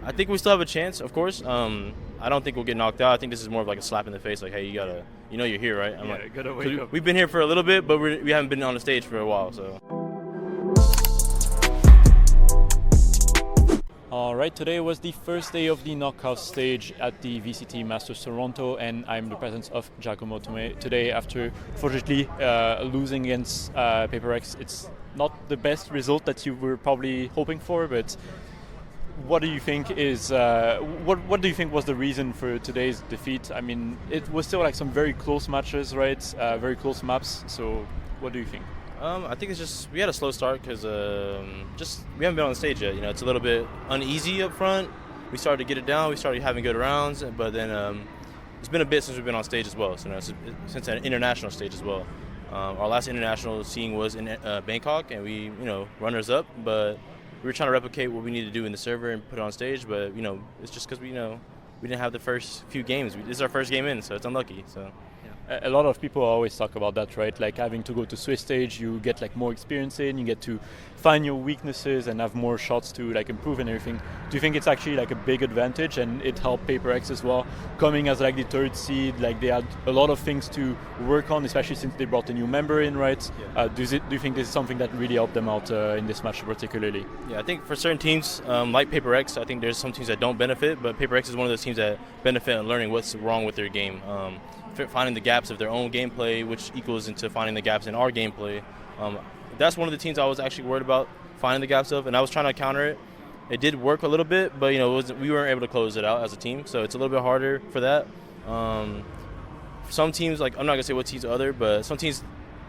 I think we still have a chance, of course. I don't think we'll get knocked out. I think this is more of like a slap in the face, like, hey, you're here, right? Gotta wake up. We've been here for a little bit, but we haven't been on the stage for a while, so. Alright, today was the first day of the knockout stage at the VCT Masters Toronto, and I'm in the presence of jawgemo today after, unfortunately, losing against Paper X. It's not the best result that you were probably hoping for, but what do you think is what do you think was the reason for today's defeat? I mean, it was still like some very close matches, right? Very close maps. So, what do you think? I think it's just we had a slow start because we haven't been on the stage yet. It's a little bit uneasy up front. We started to get it down. We started having good rounds, but then it's been a bit since we've been on stage as well. So since an international stage as well. Our last international scene was in Bangkok, and we runners up, but we were trying to replicate what we need to do in the server and put it on stage, but it's just because we didn't have the first few games. This is our first game in, so it's unlucky. So. A lot of people always talk about that, right? Like having to go to Swiss stage, you get like more experience in, you get to find your weaknesses and have more shots to like improve and everything. Do you think it's actually like a big advantage, and it helped Paper X as well, coming as like the third seed? Like they had a lot of things to work on, especially since they brought a new member in, right? Yeah. Do you think this is something that really helped them out in this match particularly? Yeah, I think for certain teams like Paper X, I think there's some teams that don't benefit, but Paper X is one of those teams that benefit in learning what's wrong with their game. Finding the gaps of their own gameplay, which equals into finding the gaps in our gameplay. That's one of the teams I was actually worried about finding the gaps of, and I was trying to counter it. It did work a little bit, but we weren't able to close it out as a team, so it's a little bit harder for that. Some teams, like I'm not gonna say what teams are other, but some teams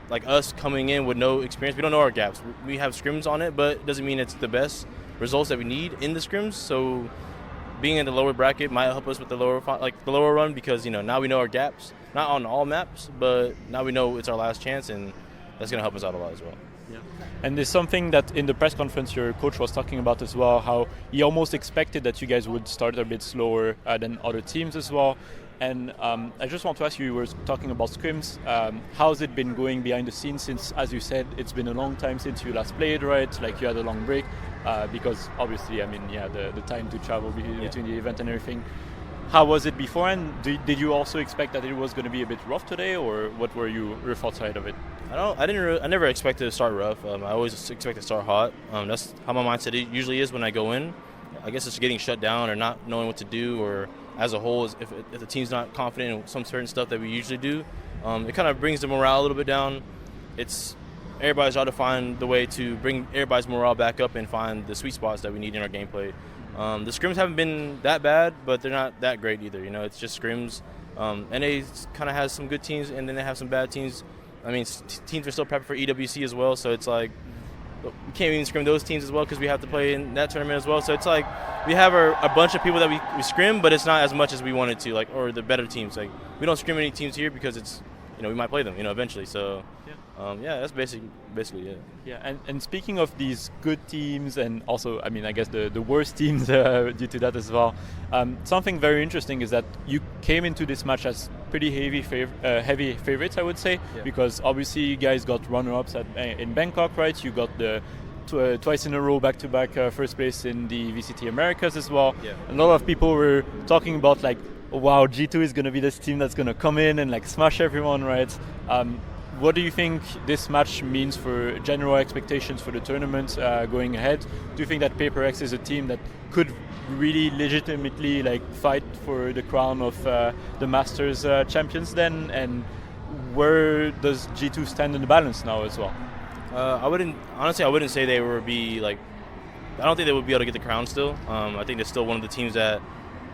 like us coming in with no experience, we don't know our gaps. We have scrims on it, but it doesn't mean it's the best results that we need in the scrims. So being in the lower bracket might help us with the lower run, because now we know our gaps. Not on all maps, but now we know it's our last chance, and that's going to help us out a lot as well. Yeah. And there's something that in the press conference your coach was talking about as well, how he almost expected that you guys would start a bit slower than other teams as well. And I just want to ask you were talking about scrims. How's it been going behind the scenes since, as you said, it's been a long time since you last played, right? Like you had a long break because obviously, the time to travel between the event and everything. How was it before, and did you also expect that it was going to be a bit rough today, or what were your thoughts side of it? I never expected to start rough. I always expect to start hot. That's how my mindset usually is when I go in. I guess it's getting shut down or not knowing what to do, or as a whole, if the team's not confident in some certain stuff that we usually do, it kind of brings the morale a little bit down. It's everybody's trying to find the way to bring everybody's morale back up and find the sweet spots that we need in our gameplay. The scrims haven't been that bad, but they're not that great either. It's just scrims. NA kind of has some good teams, and then they have some bad teams. I mean, teams are still prepping for EWC as well, so it's like we can't even scrim those teams as well because we have to play in that tournament as well. So it's like we have a bunch of people that we scrim, but it's not as much as we wanted to, or the better teams. Like we don't scrim any teams here because it's we might play them, eventually. So. That's basically it. Yeah, and speaking of these good teams, and also, I guess the worst teams due to that as well, something very interesting is that you came into this match as pretty heavy favorites, I would say, because obviously you guys got runner-ups in Bangkok, right? You got the twice in a row back-to-back first place in the VCT Americas as well. Yeah. A lot of people were talking about wow, G2 is going to be this team that's going to come in and smash everyone, right? What do you think this match means for general expectations for the tournament going ahead? Do you think that Paper X is a team that could really legitimately fight for the crown of the Masters champions then? And where does G2 stand in the balance now as well? I wouldn't say they would be I don't think they would be able to get the crown still. I think they're still one of the teams that,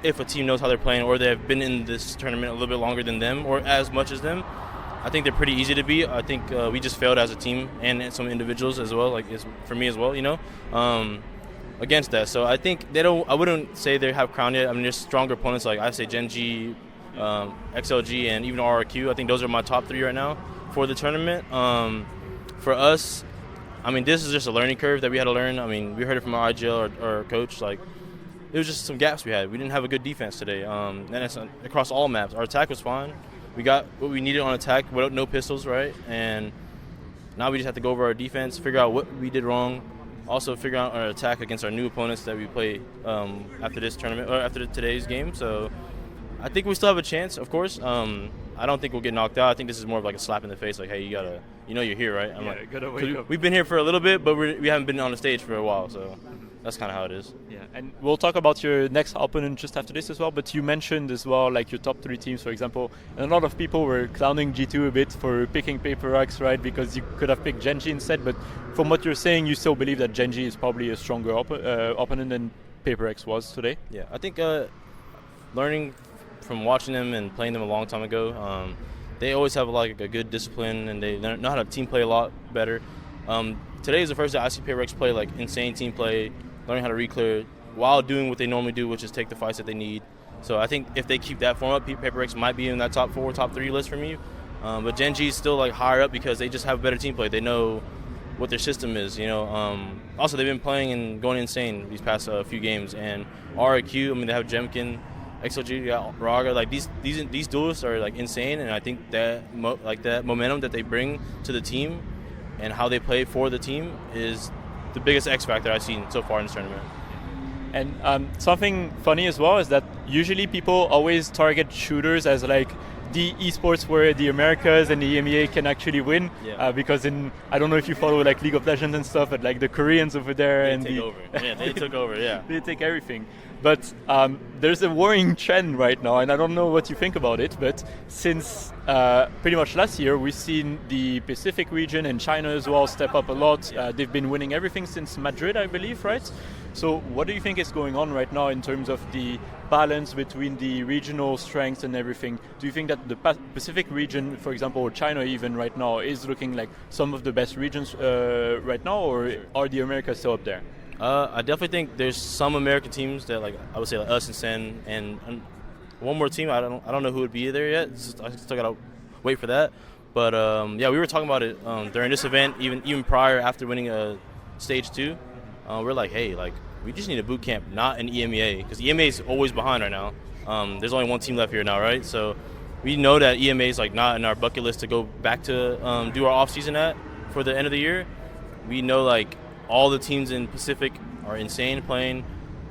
if a team knows how they're playing, or they've been in this tournament a little bit longer than them or as much as them, I think they're pretty easy to beat. I think we just failed as a team and some individuals as well, for me as well, against that. So I think I wouldn't say they have crowned yet. I mean, there's stronger opponents like I say Gen.G, XLG, and even RRQ. I think those are my top three right now for the tournament. For us, this is just a learning curve that we had to learn. We heard it from our IGL or coach. It was just some gaps we had. We didn't have a good defense today. And it's across all maps. Our attack was fine. We got what we needed on attack without no pistols, right? And now we just have to go over our defense, figure out what we did wrong, also figure out our attack against our new opponents that we play after this tournament or after today's game. So I think we still have a chance, of course. I don't think we'll get knocked out. I think this is more of like a slap in the face, like, hey, you gotta, you're here, right? I'm like, gotta wake up. We've been here for a little bit, but we haven't been on the stage for a while, so that's kind of how it is. Yeah, and we'll talk about your next opponent just after this as well. But you mentioned as well, like your top 3 teams, for example, and a lot of people were clowning G2 a bit for picking Paper X, right? Because you could have picked Genji instead. But from what you're saying, you still believe that Genji is probably a stronger opponent than Paper X was today. Yeah, I think learning from watching them and playing them a long time ago, they always have like a good discipline and they know how to team play a lot better. Today is the first day I see Paper X play like insane team play, learning how to re-clear while doing what they normally do, which is take the fights that they need. So I think if they keep that form up, Paper X might be in that top 4, top 3 list for me. But Genji is still like higher up because they just have better team play. They know what their system is, Also, they've been playing and going insane these past few games. And RIQ, they have Jemkin, XLG, Raga, like these duelists are like insane, and I think that that momentum that they bring to the team and how they play for the team is the biggest X factor I've seen so far in this tournament. And something funny as well is that usually people always target shooters as like the esports where the Americas and the EMEA can actually win, because I don't know if you follow like League of Legends and stuff, but like the Koreans over there they took over. They take everything. But there's a worrying trend right now, and I don't know what you think about it, but since pretty much last year, we've seen the Pacific region and China as well step up a lot. They've been winning everything since Madrid, I believe, right? So what do you think is going on right now in terms of the balance between the regional strengths and everything? Do you think that the Pacific region, for example, or China even right now, is looking like some of the best regions right now, or are the Americas still up there? I definitely think there's some American teams that, like, I would say like us and Sen, and one more team. I don't know who would be there yet. I still gotta wait for that. But we were talking about it during this event, even prior after winning stage 2. We're like, hey, like we just need a boot camp, not an EMEA, because EMEA is always behind right now. There's only one team left here now, right? So we know that EMEA is like not in our bucket list to go back to do our off season at for the end of the year. We know like all the teams in Pacific are insane playing.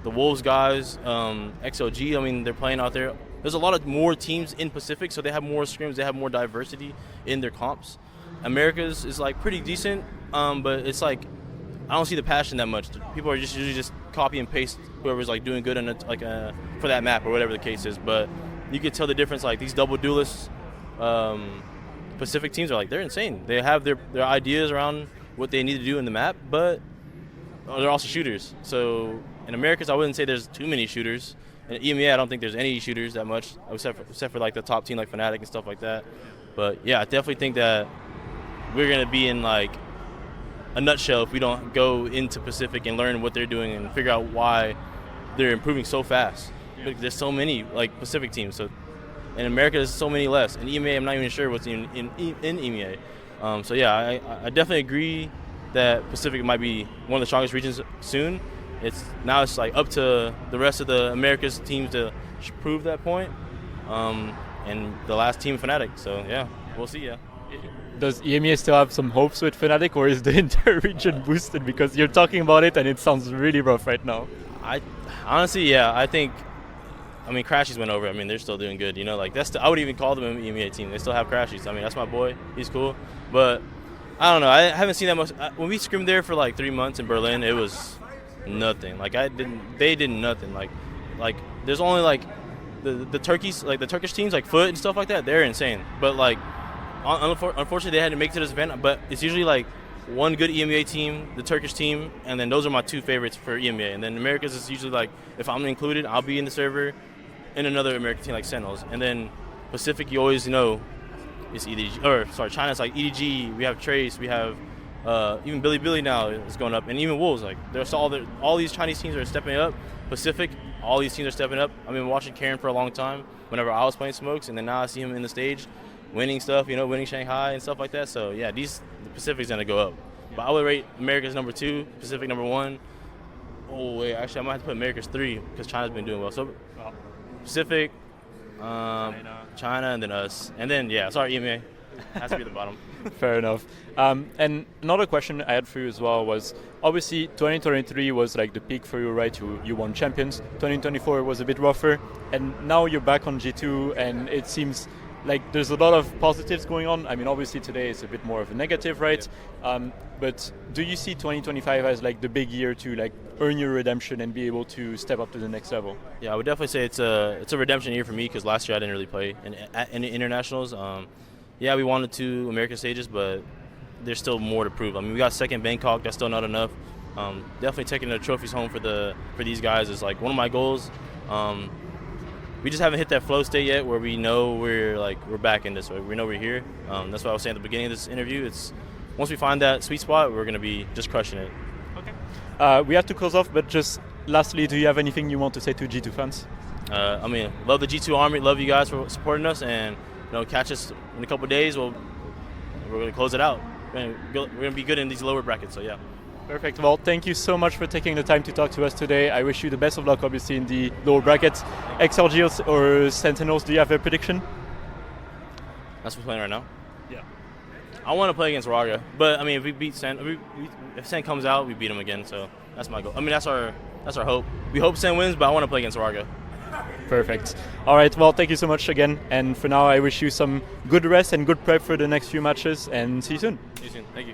The Wolves guys, XLG, they're playing out there. There's a lot of more teams in Pacific, so they have more scrims, they have more diversity in their comps. Americas is like pretty decent, but it's like I don't see the passion that much. People are just usually just copy and paste whoever's like doing good in for that map or whatever the case is. But you can tell the difference. Like these double duelists, Pacific teams are like they're insane. They have their ideas around what they need to do in the map, but they're also shooters. So in Americas, I wouldn't say there's too many shooters. In EMEA, I don't think there's any shooters that much, except for like the top team like Fnatic and stuff like that. But yeah, I definitely think that we're gonna be in like a nutshell if we don't go into Pacific and learn what they're doing and figure out why they're improving so fast. There's so many like Pacific teams. So in America, there's so many less. In EMEA, I'm not even sure what's in EMEA. So yeah, I definitely agree that Pacific might be one of the strongest regions soon. It's like up to the rest of the Americas teams to prove that point. And the last team, Fnatic. So yeah, we'll see. Yeah. Does EMEA still have some hopes with Fnatic, or is the entire region boosted? Because you're talking about it and it sounds really rough right now. I honestly, I think. Crashies went over. They're still doing good. I would even call them an EMEA team. They still have Crashies. That's my boy. He's cool. But I don't know. I haven't seen that much. When we scrimmed there for like 3 months in Berlin, it was nothing. They did nothing. Like there's only like the Turkeys, like the Turkish teams, like Foot and stuff like that. They're insane. But like unfortunately, they had to make it to this event. But it's usually like one good EMEA team, the Turkish team, and then those are my 2 favorites for EMEA. And then Americas is usually like if I'm included, I'll be in the server. In another American team like Sentinels. And then Pacific, you always know it's EDG. China's like EDG. We have Trace. We have even Billy now is going up, and even Wolves. Like there's all these Chinese teams are stepping up. Pacific, all these teams are stepping up. I've been watching Karen for a long time. Whenever I was playing Smokes, and then now I see him in the stage, winning stuff. Winning Shanghai and stuff like that. So yeah, the Pacific's gonna go up. But I would rate America's number 2, Pacific number 1. Oh wait, actually I might have to put America's 3 because China's been doing well. So. Pacific, China, and then us. And then, EMEA. It has to be the bottom. Fair enough. And another question I had for you as well was, obviously 2023 was like the peak for you, right? You won champions. 2024 was a bit rougher, and now you're back on G2, and it seems like there's a lot of positives going on. I mean, obviously today is a bit more of a negative, right? Yeah. But do you see 2025 as like the big year to like earn your redemption and be able to step up to the next level? Yeah, I would definitely say it's a redemption year for me because last year I didn't really play in internationals. Yeah, we wanted to American stages, but there's still more to prove. I mean, we got second Bangkok. That's still not enough. Definitely taking the trophies home for these guys is like one of my goals. We just haven't hit that flow state yet where we know we're back in this. We know we're here. That's what I was saying at the beginning of this interview. It's once we find that sweet spot, we're going to be just crushing it. Okay. We have to close off, but just lastly, do you have anything you want to say to G2 fans? I mean, love the G2 Army. Love you guys for supporting us, and catch us in a couple of days. We're going to close it out. We're going to be good in these lower brackets. So yeah. Perfect. Well, thank you so much for taking the time to talk to us today. I wish you the best of luck, obviously, in the lower brackets. XLG or Sentinels, do you have a prediction? That's what's playing right now? Yeah. I want to play against Raga, but I mean, if we beat Sen, if Sen comes out, we beat him again. So that's my goal. I mean, that's our hope. We hope Sen wins, but I want to play against Raga. Perfect. All right. Well, thank you so much again. And for now, I wish you some good rest and good prep for the next few matches. And see you soon. See you soon. Thank you.